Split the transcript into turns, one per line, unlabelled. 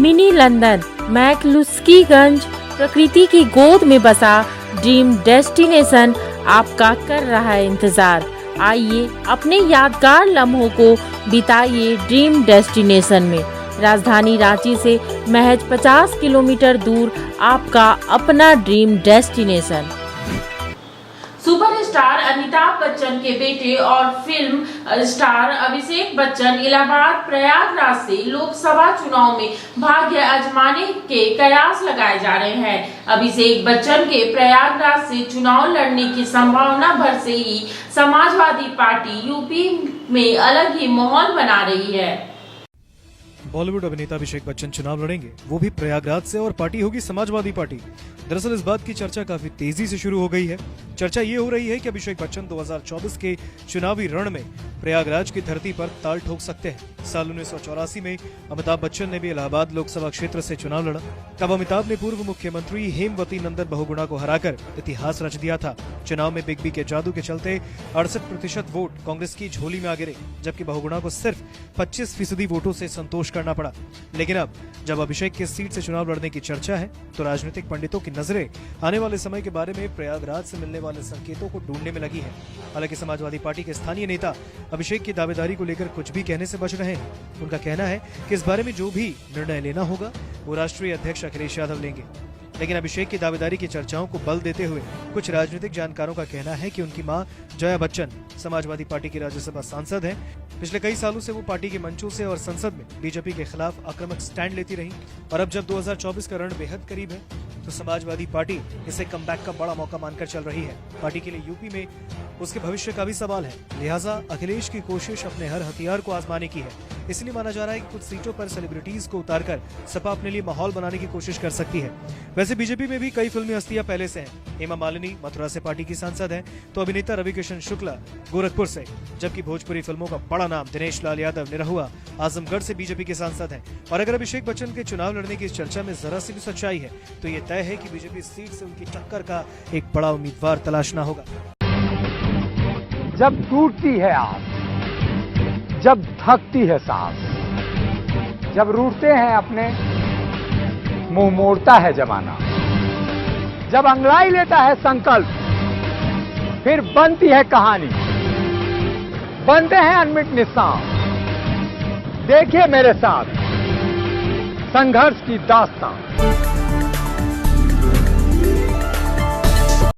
Mini London McCluskieganj प्रकृति की गोद में बसा ड्रीम डेस्टिनेशन आपका कर रहा है इंतजार। आइए अपने यादगार लम्हों को बिताइए ड्रीम डेस्टिनेशन में। राजधानी रांची से महज 50 किलोमीटर दूर आपका अपना dream destination. Superstar Amitabh Bachchan के बेटे और फिल्म स्टार अभिषेक बच्चन इलाहाबाद प्रयागराज से लोकसभा चुनाव में भाग्य आजमाने के कयास लगाए जा रहे हैं। अभिषेक बच्चन के प्रयागराज से चुनाव लड़ने की संभावना भर से ही समाजवादी पार्टी यूपी में अलग ही माहौल बना रही है।
बॉलीवुड अभिनेता अभिषेक बच्चन चुनाव लड़ेंगे, वो भी प्रयागराज से, और पार्टी होगी समाजवादी पार्टी। दरअसल इस बात की चर्चा काफी तेजी से शुरू हो गई है। चर्चा ये हो रही है कि अभिषेक बच्चन 2024 के चुनावी रण में प्रयागराज की धरती पर ताल ठोक सकते हैं। साल 1984 में अमिताभ बच्चन ने भी इलाहाबाद लोकसभा क्षेत्र से चुनाव लड़ा। तब अमिताभ ने पूर्व मुख्यमंत्री हेमवती नंदन बहुगुणा को हराकर इतिहास रच दिया था। चुनाव में बिग बी के जादू के चलते 68% वोट कांग्रेस की झोली में आ गिरे, जबकि बहुगुणा को सिर्फ 25% वोटों से संतोष करना पड़ा। लेकिन अब जब अभिषेक के सीट से चुनाव लड़ने की चर्चा है, तो राजनीतिक पंडितों की नजरें आने वाले समय के बारे में प्रयागराज से मिलने वाले संकेतों को ढूंढने में लगी है। हालांकि समाजवादी पार्टी के स्थानीय नेता अभिषेक की दावेदारी को लेकर कुछ भी कहने से बच रहे हैं। उनका कहना है कि इस बारे में जो भी निर्णय लेना होगा वो राष्ट्रीय अध्यक्ष अखिलेश यादव लेंगे। लेकिन अभिषेक की दावेदारी की चर्चाओं को बल देते हुए कुछ राजनीतिक जानकारों का कहना है कि उनकी मां जया बच्चन समाजवादी पार्टी की राज्यसभा सांसद हैं। पिछले कई सालों से वो पार्टी के मंचों से और संसद में बीजेपी के खिलाफ आक्रामक स्टैंड लेती रही, और अब जब 2024 का रण बेहद करीब है, तो समाजवादी पार्टी इसे कमबैक का बड़ा मौका मानकर चल रही है। पार्टी के लिए यूपी में उसके भविष्य का भी सवाल है, लिहाजा अखिलेश की कोशिश अपने हर हथियार को आजमाने की है। इसलिए माना जा रहा है कि कुछ सीटों पर सेलिब्रिटीज को उतारकर सपा अपने लिए माहौल बनाने की कोशिश कर सकती है। वैसे बीजेपी में भी कई फिल्मी हस्तियां पहले से हैं। हेमा मालिनी मथुरा से पार्टी की सांसद हैं, तो अभिनेता रवि किशन शुक्ला गोरखपुर से, जबकि भोजपुरी फिल्मों का बड़ा नाम दिनेश लाल यादव निरहुआ आजमगढ़ से बीजेपी के सांसद हैं। और अगर अभिषेक बच्चन के चुनाव लड़ने की इस चर्चा में जरा सी भी सच्चाई है, तो ये तय है कि बीजेपी इस सीट से उनकी टक्कर का एक बड़ा उम्मीदवार तलाशना होगा।
जब टूटती है आस, जब थकती है सांस, जब रूठते हैं अपने, मुंह मोड़ता है जमाना, जब अंगड़ाई लेता है संकल्प, फिर बनती है कहानी, बनते हैं अनमिट निशान। देखिए मेरे साथ संघर्ष की दास्तां।